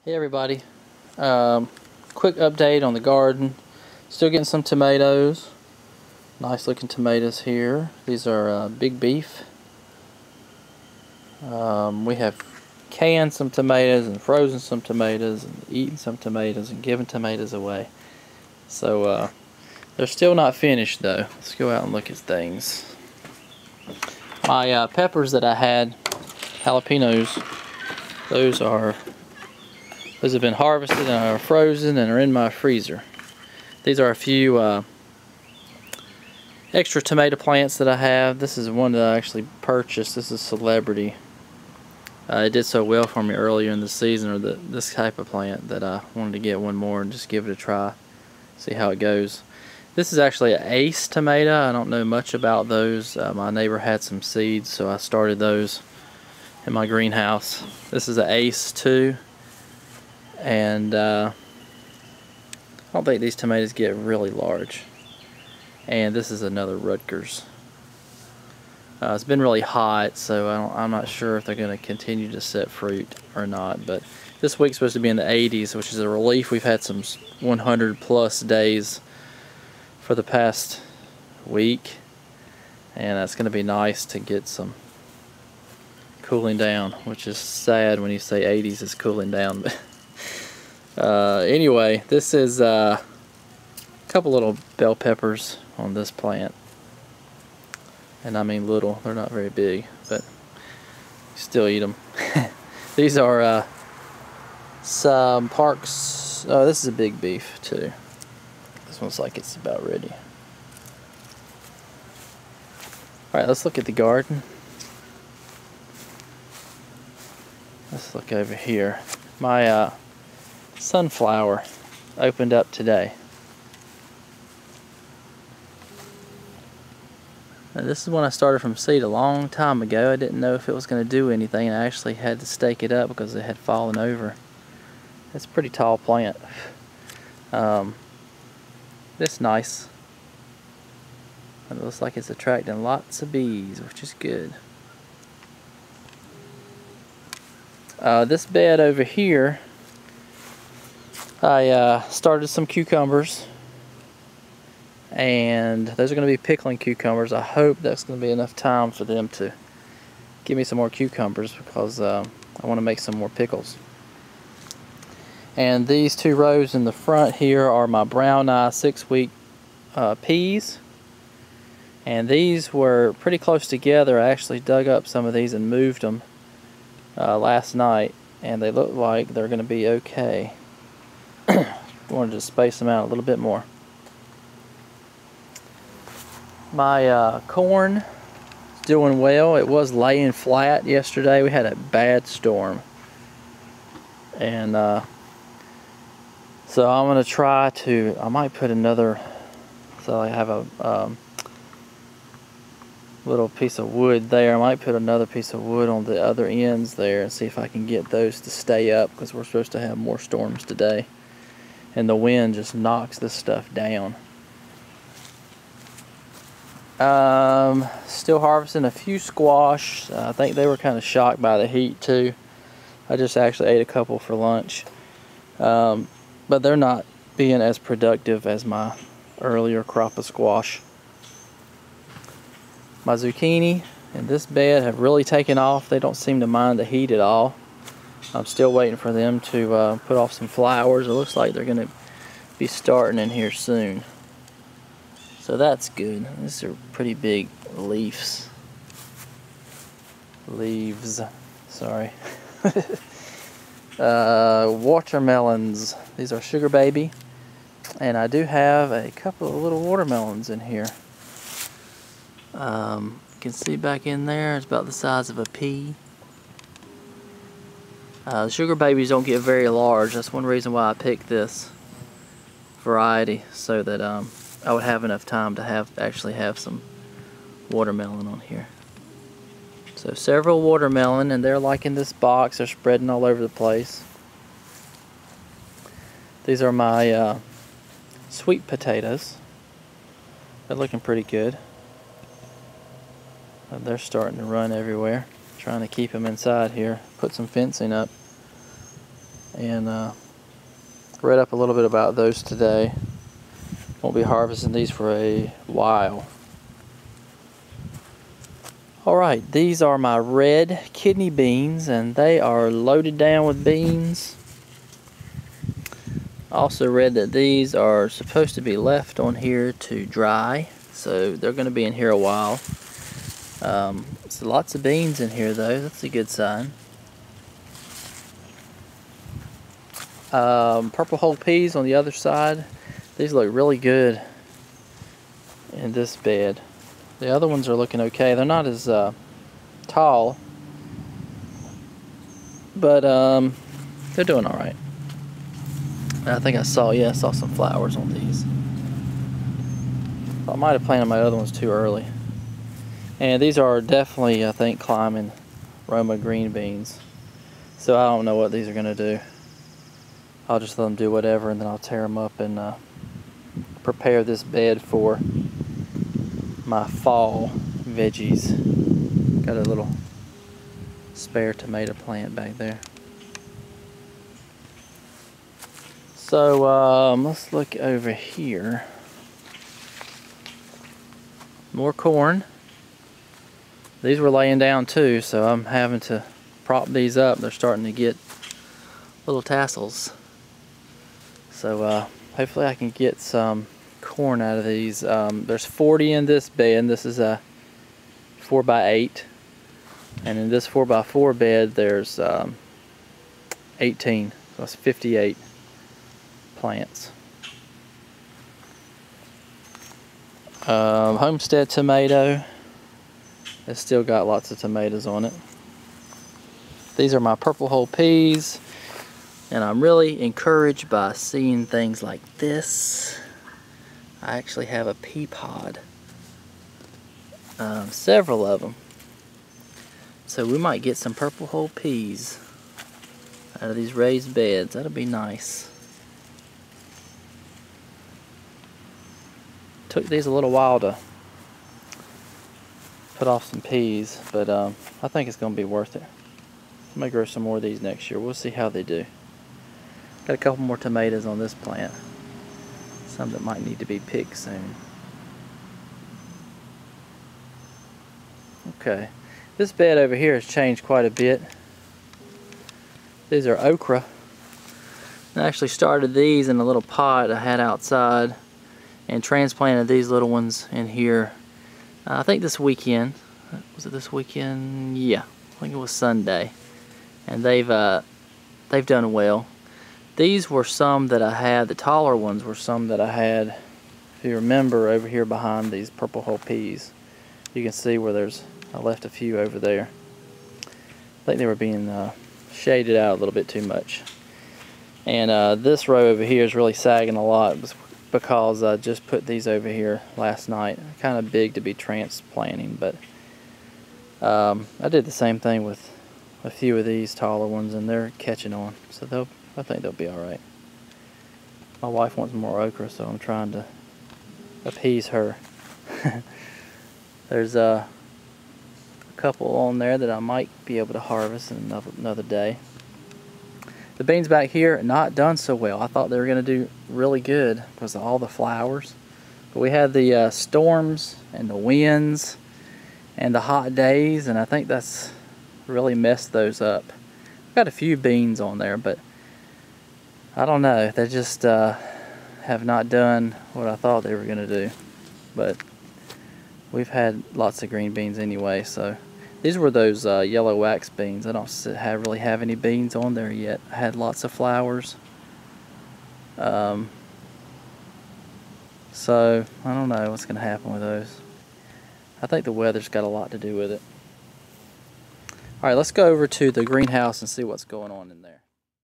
Hey everybody, quick update on the garden. Still getting some tomatoes. Nice looking tomatoes here. These are big beef. We have canned some tomatoes and frozen some tomatoes and eaten some tomatoes and given tomatoes away. So they're still not finished though. Let's go out and look at things. My peppers that I had, jalapenos, those have been harvested and are frozen and are in my freezer. These are a few extra tomato plants that I have. This is one that I actually purchased. This is Celebrity. It did so well for me earlier in the season, or this type of plant, that I wanted to get one more and just give it a try, see how it goes. This is actually an Ace tomato. I don't know much about those. My neighbor had some seeds, so I started those in my greenhouse. This is an Ace too. And I don't think these tomatoes get really large. And this is another Rutgers. It's been really hot, so I'm not sure if they're going to continue to set fruit or not. But this week's supposed to be in the 80s, which is a relief. We've had some 100+ days for the past week, and that's going to be nice to get some cooling down, which is sad when you say 80s is cooling down. But anyway, this is a couple little bell peppers on this plant, and I mean little, they're not very big, but you still eat them. These are some Parks. Oh, this is a big beef too. This one's like it's about ready. Alright, let's look at the garden. Let's look over here. My sunflower opened up today. Now, this is one I started from seed a long time ago. I didn't know if it was going to do anything. I actually had to stake it up because it had fallen over. It's a pretty tall plant. It's nice. It looks like it's attracting lots of bees, which is good. This bed over here, I started some cucumbers, and those are going to be pickling cucumbers. I hope that's going to be enough time for them to give me some more cucumbers, because I want to make some more pickles. And these two rows in the front here are my brown eye 6-week peas, and these were pretty close together. I actually dug up some of these and moved them last night, and they look like they're going to be okay. Wanted to space them out a little bit more. My corn is doing well. It was laying flat yesterday. We had a bad storm, and so I'm going to try to, I might put another, so I have a little piece of wood there. I might put another piece of wood on the other ends there and see if I can get those to stay up, because we're supposed to have more storms today, and the wind just knocks this stuff down. Still harvesting a few squash. I think they were kind of shocked by the heat too. I just actually ate a couple for lunch, but they're not being as productive as my earlier crop of squash. My zucchini in this bed have really taken off. They don't seem to mind the heat at all. I'm still waiting for them to put off some flowers. It looks like they're going to be starting in here soon. So that's good. These are pretty big leaves. Sorry. Watermelons. These are Sugar Baby. And I do have a couple of little watermelons in here. You can see back in there, it's about the size of a pea. The Sugar Babies don't get very large. That's one reason why I picked this variety, so that I would have enough time to actually have some watermelon on here. So several watermelon, and they're like in this box. They're spreading all over the place. These are my sweet potatoes. They're looking pretty good. They're starting to run everywhere. Trying to keep them inside here. Put some fencing up. and read up a little bit about those today. Won't be harvesting these for a while. Alright, these are my red kidney beans, and they are loaded down with beans. I also read that these are supposed to be left on here to dry, so they're going to be in here a while. So lots of beans in here though, that's a good sign. Purple whole peas on the other side. These look really good in this bed. The other ones are looking okay. They're not as tall, but they're doing alright. I think I saw some flowers on these. I might have planted my other ones too early. And these are definitely, I think, climbing Roma green beans. So I don't know what these are going to do. I'll just let them do whatever, and then I'll tear them up and prepare this bed for my fall veggies. Got a little spare tomato plant back there. So let's look over here. More corn. These were laying down too, so I'm having to prop these up. They're starting to get little tassels. So hopefully I can get some corn out of these. There's 40 in this bed, and this is a 4x8. And in this 4x4 bed there's 18, so that's 58 plants. Homestead tomato. It's still got lots of tomatoes on it. These are my purple whole peas, and I'm really encouraged by seeing things like this. I actually have a pea pod, several of them. So we might get some purple whole peas out of these raised beds. That'll be nice. Took these a little while to put off some peas, but I think it's going to be worth it. I may grow some more of these next year. We'll see how they do. Got a couple more tomatoes on this plant. Some that might need to be picked soon. Okay, this bed over here has changed quite a bit. These are okra. I actually started these in a little pot I had outside and transplanted these little ones in here. I think this weekend. Was it this weekend? Yeah, I think it was Sunday. And they've done well. These were some that I had. The taller ones were some that I had. If you remember, over here behind these purple whole peas, you can see where I left a few over there. I think they were being shaded out a little bit too much. And this row over here is really sagging a lot because I just put these over here last night. Kind of big to be transplanting, but I did the same thing with a few of these taller ones, and they're catching on. So I think they'll be alright. My wife wants more okra, so I'm trying to appease her. There's a couple on there that I might be able to harvest in another day. The beans back here are not done so well. I thought they were going to do really good because of all the flowers. But we had the storms and the winds and the hot days, and I think that's really messed those up. Got a few beans on there, but I don't know. They just have not done what I thought they were going to do. But we've had lots of green beans anyway, so. These were those yellow wax beans. I don't really have any beans on there yet. I had lots of flowers. So, I don't know what's going to happen with those. I think the weather's got a lot to do with it. Alright, let's go over to the greenhouse and see what's going on in there.